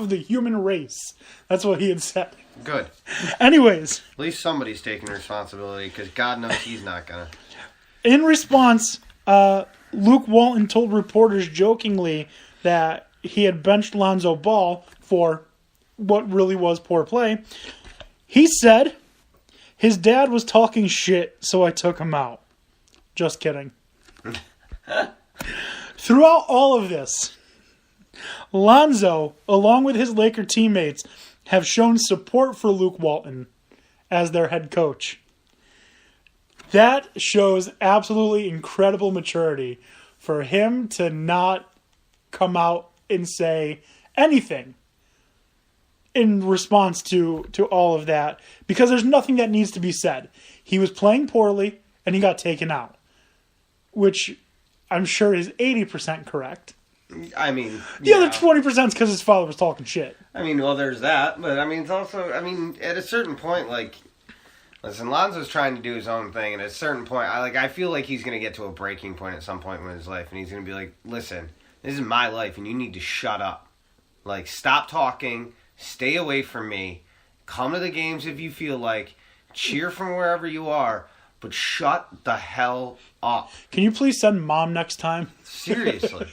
of the human race. That's what he had said. Good. Anyways. At least somebody's taking responsibility, because God knows he's not going to. In response, Luke Walton told reporters jokingly that he had benched Lonzo Ball for what really was poor play. He said, his dad was talking shit, so I took him out. Just kidding. Throughout all of this, Lonzo, along with his Laker teammates, have shown support for Luke Walton as their head coach. That shows absolutely incredible maturity for him to not come out and say anything in response to all of that, because there's nothing that needs to be said. He was playing poorly and he got taken out, which I'm sure is 80% correct. I mean, the other 20% is because his father was talking shit. I mean, well, there's that, but I mean, it's also, I mean, at a certain point, like, listen, Lonzo's trying to do his own thing, and at a certain point, I feel like he's going to get to a breaking point at some point in his life, and he's going to be like, listen, this is my life, and you need to shut up. Like, stop talking, stay away from me, come to the games if you feel like, cheer from wherever you are, but shut the hell up. Can you please send Mom next time? Seriously.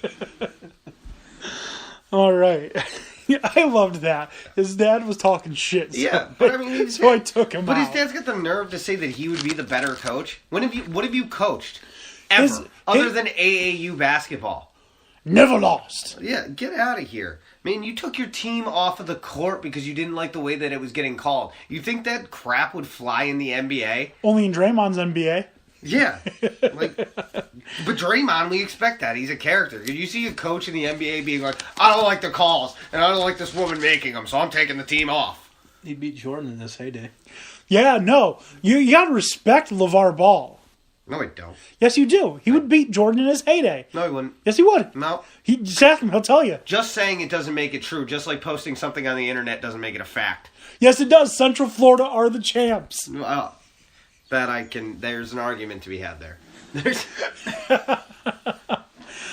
All right. I loved that. His dad was talking shit. So yeah, but I mean, so I took him out. But his dad's got the nerve to say that he would be the better coach. What have you coached ever other than AAU basketball? Never lost. Yeah, get out of here. Man, you took your team off of the court because you didn't like the way that it was getting called. You think that crap would fly in the NBA? Only in Draymond's NBA. Yeah. But Draymond, we expect that. He's a character. You see a coach in the NBA being like, I don't like the calls, and I don't like this woman making them, so I'm taking the team off. He beat Jordan in his heyday. Yeah, no. You got to respect LeVar Ball. No, I don't. Yes, you do. He would beat Jordan in his heyday. No, he wouldn't. Yes, he would. No. Just ask him. He'll tell you. Just saying it doesn't make it true. Just like posting something on the internet doesn't make it a fact. Yes, it does. Central Florida are the champs. There's an argument to be had there.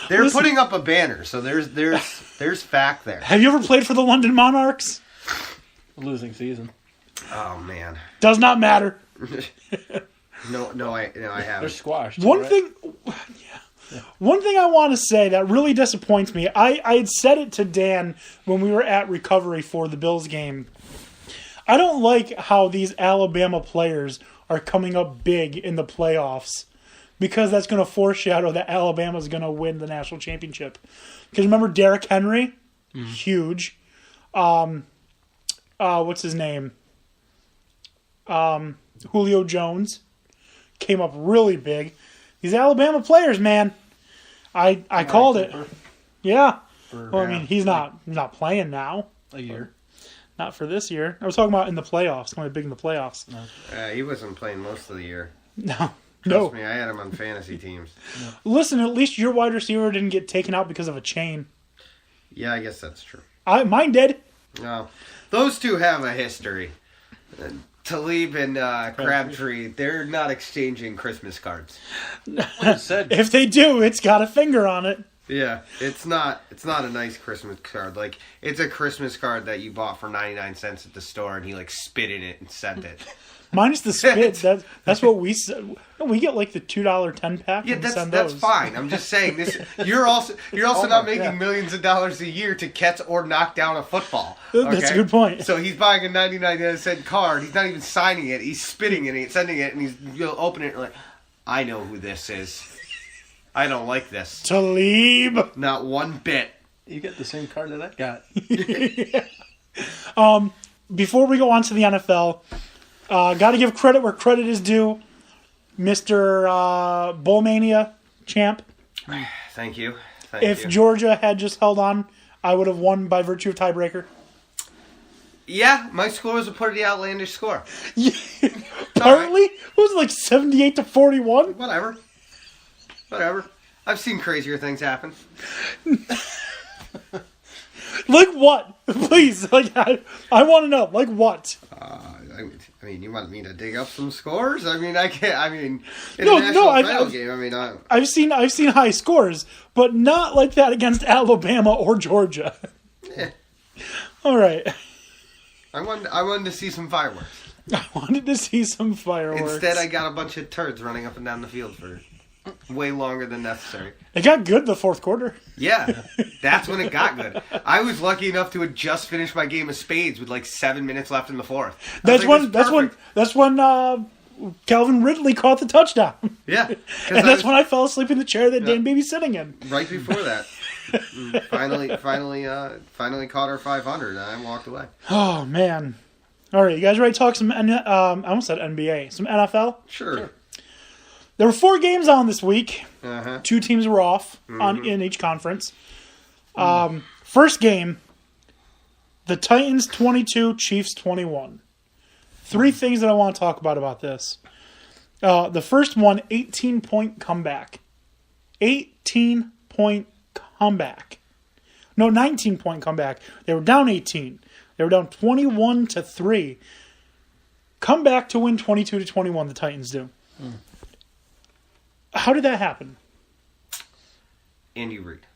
They're putting up a banner, so there's fact there. Have you ever played for the London Monarchs? Losing season. Oh man. Does not matter. No, I haven't. They're squashed. One thing I want to say that really disappoints me. I had said it to Dan when we were at recovery for the Bills game. I don't like how these Alabama players are coming up big in the playoffs, because that's going to foreshadow that Alabama's going to win the national championship. Because remember Derrick Henry? Mm-hmm. Huge. What's his name? Julio Jones came up really big. These Alabama players, man. I called it. Yeah. Well, I mean, he's not playing now. A year. Not for this year. I was talking about in the playoffs. Coming big in the playoffs. No. He wasn't playing most of the year. No. Trust me, I had him on fantasy teams. No. Listen, at least your wide receiver didn't get taken out because of a chain. Yeah, I guess that's true. Mine did. No. Those two have a history. Talib and Crabtree, they're not exchanging Christmas cards. If they do, it's got a finger on it. Yeah, it's not a nice Christmas card. Like, it's a Christmas card that you bought for 99 cents at the store, and he like spit in it and sent it. Minus the spit. That's what we we get, like the $2 10-pack. Yeah, that's fine. I'm just saying this. You're also not making millions of dollars a year to catch or knock down a football. Okay? That's a good point. So he's buying a 99-cent card. He's not even signing it. He's spitting in it, sending it, and you'll open it and like, I know who this is. I don't like this. Talib. Not one bit. You get the same card that I got. Yeah. Before we go on to the NFL, got to give credit where credit is due. Mr. Bullmania champ. Thank you. If Georgia had just held on, I would have won by virtue of tiebreaker. Yeah, my score was a pretty outlandish score. Apparently, it was like 78-41. Whatever. I've seen crazier things happen. Like what? Please, like I want to know. Like what? I mean, you want me to dig up some scores? I mean, I can't. I mean, in no, a national no. title game. I mean, I've seen high scores, but not like that against Alabama or Georgia. Yeah. All right. I wanted to see some fireworks. I wanted to see some fireworks. Instead, I got a bunch of turds running up and down the field for way longer than necessary. It got good the fourth quarter. Yeah, that's when it got good. I was lucky enough to have just finished my game of spades with like 7 minutes left in the fourth. That's when Calvin Ridley caught the touchdown. Yeah, and that's when I fell asleep in the chair that Dan Beebe's sitting in. Right before that. Finally caught her 500 and I walked away. Oh man. All right, you guys ready to talk some I almost said NBA, some NFL? Sure. There were 4 games on this week. Uh-huh. 2 teams were off in each conference. First game, the Titans 22, Chiefs 21. 3 things that I want to talk about this. The first one, 18-point comeback. 18-point comeback. No, 19-point comeback. They were down 18. They were down 21-3. Come back to win 22-21, the Titans do. How did that happen? Andy Reid.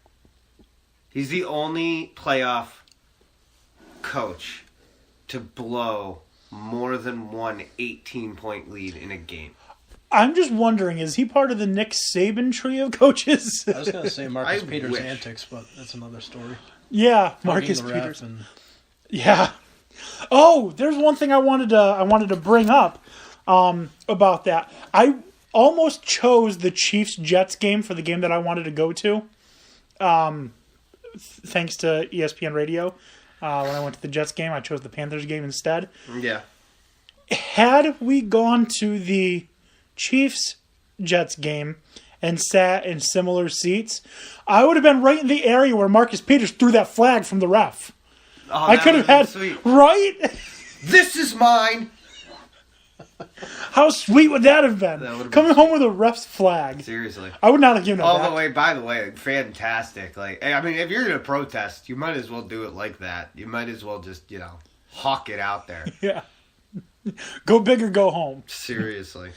He's the only playoff coach to blow more than one 18-point lead in a game. I'm just wondering, is he part of the Nick Saban tree of coaches? I was going to say Marcus Peters' wish. antics, but that's another story. Yeah, Marcus Peters. Yeah. Oh, there's one thing I wanted to bring up about that. I almost chose the Chiefs-Jets game for the game that I wanted to go to, thanks to ESPN Radio. When I went to the Jets game, I chose the Panthers game instead. Yeah. Had we gone to the Chiefs-Jets game and sat in similar seats, I would have been right in the area where Marcus Peters threw that flag from the ref. Oh, I could have had... Sweet. Right? This is mine! How sweet would that have been? Coming home with a ref's flag. Seriously. I would not have given it All back. the way, by the way, fantastic. Like, I mean, if you're going to protest, you might as well do it like that. You might as well just, hawk it out there. Yeah. Go big or go home. Seriously.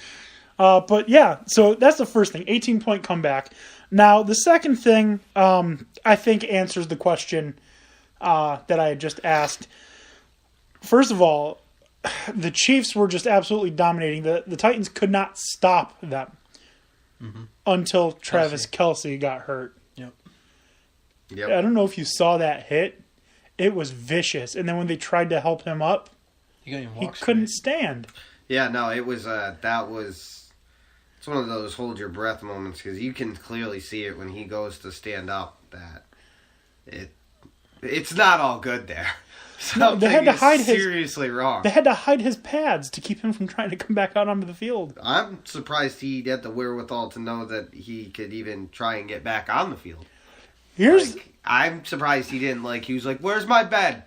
But yeah, so that's the first thing. 18-point comeback. Now, the second thing, I think answers the question that I had just asked. First of all, the Chiefs were just absolutely dominating. The Titans could not stop them until Travis Kelce got hurt. Yep. I don't know if you saw that hit. It was vicious. And then when they tried to help him up, he couldn't stand. Yeah, no, it was, it's one of those hold your breath moments because you can clearly see it when he goes to stand up that it's not all good there. No, they had to hide seriously wrong. They had to hide his pads to keep him from trying to come back out onto the field. I'm surprised he had the wherewithal to know that he could even try and get back on the field. I'm surprised he didn't, he was like, where's my bed?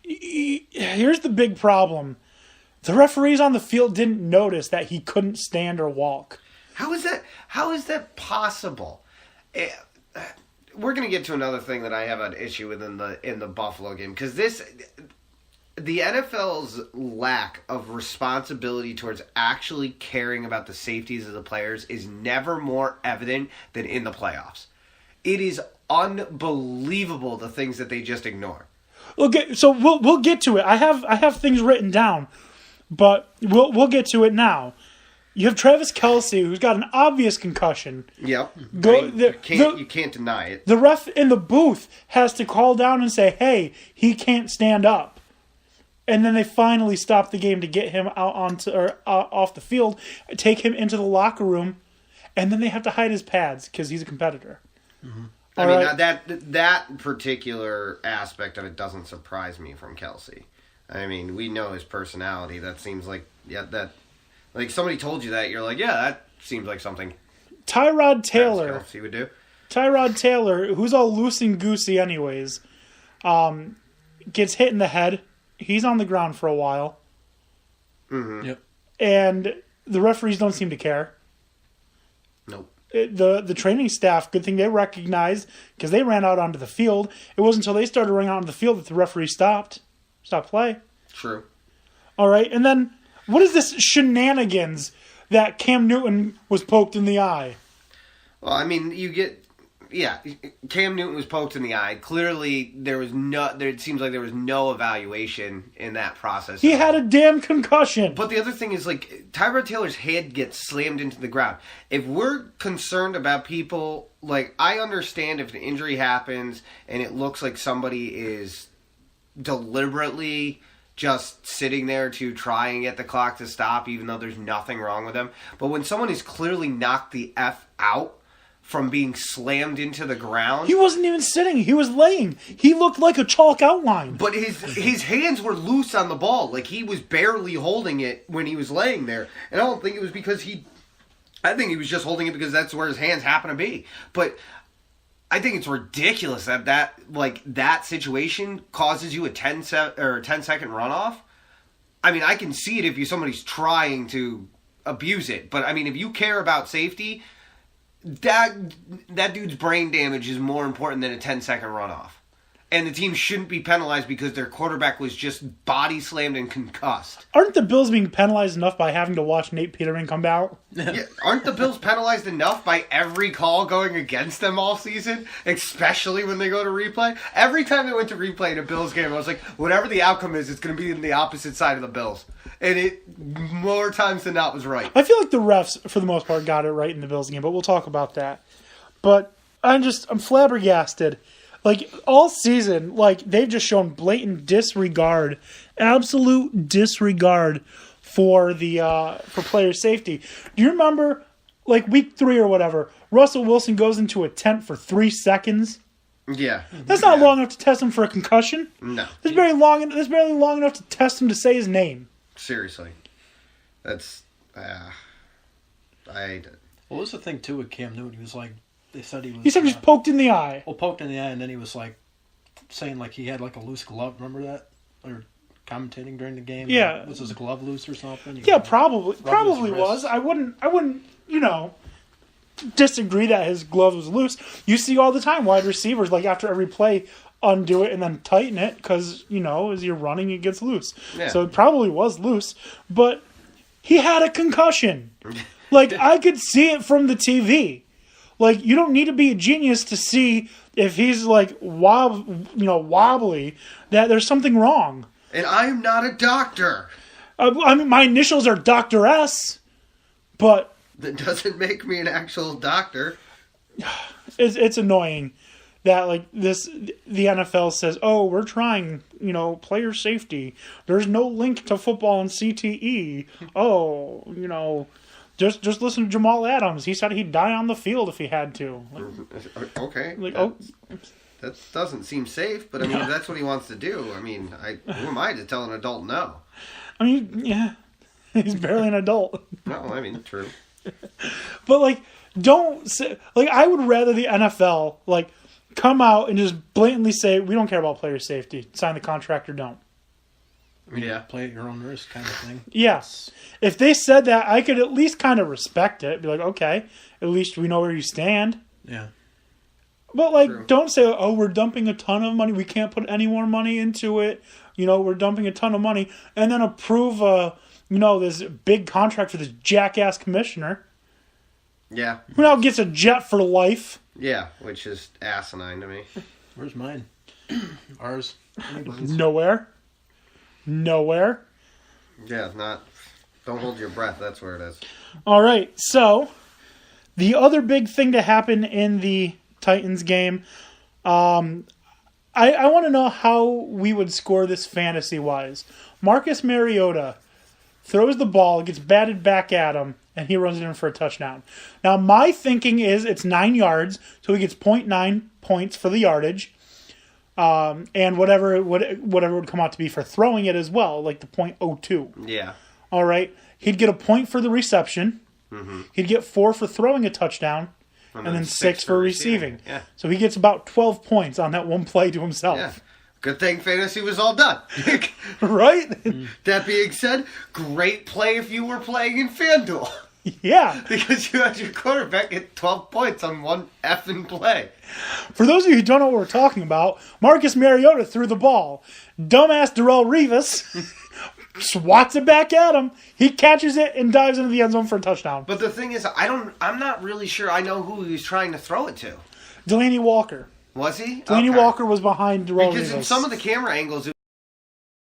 Here's the big problem. The referees on the field didn't notice that he couldn't stand or walk. How is that possible? We're going to get to another thing that I have an issue with in the Buffalo game because the NFL's lack of responsibility towards actually caring about the safeties of the players is never more evident than in the playoffs. It is unbelievable the things that they just ignore. Okay, so we'll get to it. I have things written down, but we'll get to it now. You have Travis Kelce, who's got an obvious concussion. Yep. You can't deny it. The ref in the booth has to call down and say, hey, he can't stand up. And then they finally stop the game to get him out off the field, take him into the locker room, and then they have to hide his pads because he's a competitor. Mm-hmm. I mean, that particular aspect of it doesn't surprise me from Kelce. I mean, we know his personality. That seems like, like somebody told you that, you're like, yeah, that seems like something Tyrod Taylor Kelce would do. Tyrod Taylor, who's all loose and goosey anyways, gets hit in the head. He's on the ground for a while. Mm-hmm. Yep. And the referees don't seem to care. Nope. The training staff, good thing they recognized because they ran out onto the field. It wasn't until they started running out onto the field that the referee stopped play. True. All right, and then what is this shenanigans that Cam Newton was poked in the eye? Well, I mean, you get yeah, Cam Newton was poked in the eye. Clearly, it seems like there was no evaluation in that process. He had a damn concussion. But the other thing is, like, Tyrod Taylor's head gets slammed into the ground. If we're concerned about people, like, I understand if an injury happens and it looks like somebody is deliberately just sitting there to try and get the clock to stop, even though there's nothing wrong with them. But when someone is clearly knocked the F out from being slammed into the ground... He wasn't even sitting. He was laying. He looked like a chalk outline. But his hands were loose on the ball. Like, he was barely holding it when he was laying there. And I don't think it was because I think he was just holding it because that's where his hands happen to be. But I think it's ridiculous that situation causes you a 10-second runoff. I mean, I can see it if somebody's trying to abuse it. But, I mean, if you care about safety, that dude's brain damage is more important than a 10-second runoff. And the team shouldn't be penalized because their quarterback was just body slammed and concussed. Aren't the Bills being penalized enough by having to watch Nate Peterman come out? Yeah, aren't the Bills penalized enough by every call going against them all season? Especially when they go to replay? Every time they went to replay in a Bills game, I was like, whatever the outcome is, it's going to be in the opposite side of the Bills. And it, more times than not, was right. I feel like the refs, for the most part, got it right in the Bills game, but we'll talk about that. But I'm flabbergasted. Like, all season, like, they've just shown blatant disregard, absolute disregard for for player safety. Do you remember, like, week 3 or whatever, Russell Wilson goes into a tent for 3 seconds? Yeah. That's not long enough to test him for a concussion. No. That's barely long enough to test him to say his name. Seriously. That's, Well, what's the thing, too, with Cam Newton? He was like, they said he was... He said he was poked in the eye. Well, poked in the eye, and then he was like, saying like he had like a loose glove. Remember that? Or commentating during the game? Yeah. Was his glove loose or something? Yeah, probably was. I wouldn't, disagree that his glove was loose. You see all the time wide receivers, like, after every play, undo it and then tighten it because, as you're running, it gets loose. Yeah. So it probably was loose. But he had a concussion. Like, I could see it from the TV. Like, you don't need to be a genius to see if he's, like, wobbly, that there's something wrong. And I'm not a doctor. I mean, my initials are Dr. S, but... That doesn't make me an actual doctor. It's annoying that, like, the NFL says, oh, we're trying, player safety. There's no link to football and CTE. Oh, Just listen to Jamal Adams. He said he'd die on the field if he had to. Like, okay. Like, that doesn't seem safe, but I mean, if that's what he wants to do, I mean, who am I to tell an adult no? I mean, yeah. He's barely an adult. No, I mean, true. But, like, don't say... Like, I would rather the NFL, like, come out and just blatantly say, we don't care about player safety. Sign the contract or don't. Yeah. Play at your own risk kind of thing. Yes. If they said that, I could at least kind of respect it. Be like, okay, at least we know where you stand. Yeah. But, like, True. Don't say, oh, we're dumping a ton of money. We can't put any more money into it. We're dumping a ton of money. And then approve, this big contract for this jackass commissioner. Yeah. Who now gets a jet for life. Yeah, which is asinine to me. Where's mine? Ours? Nowhere. Yeah, don't hold your breath. That's where it is. All right. So, the other big thing to happen in the Titans game, I want to know how we would score this fantasy-wise. Marcus Mariota throws the ball, gets batted back at him, and he runs it in for a touchdown. Now, my thinking is it's 9 yards, so he gets 0.9 points for the yardage. And whatever would come out to be for throwing it as well, like the 0.02. Yeah. All right. He'd get a point for the reception. Mm-hmm. He'd get 4 for throwing a touchdown. And then 6 for receiving. Yeah. So he gets about 12 points on that one play to himself. Yeah. Good thing fantasy was all done. Right? That being said, great play if you were playing in FanDuel. Yeah. Because you had your quarterback get 12 points on one effing play. For those of you who don't know what we're talking about, Marcus Mariota threw the ball. Dumbass Darrelle Revis swats it back at him. He catches it and dives into the end zone for a touchdown. But the thing is, I'm not really sure I know who he was trying to throw it to. Delaney Walker. Was he? Delaney Okay. Walker was behind Raul Because in Rivas. some of the camera angles,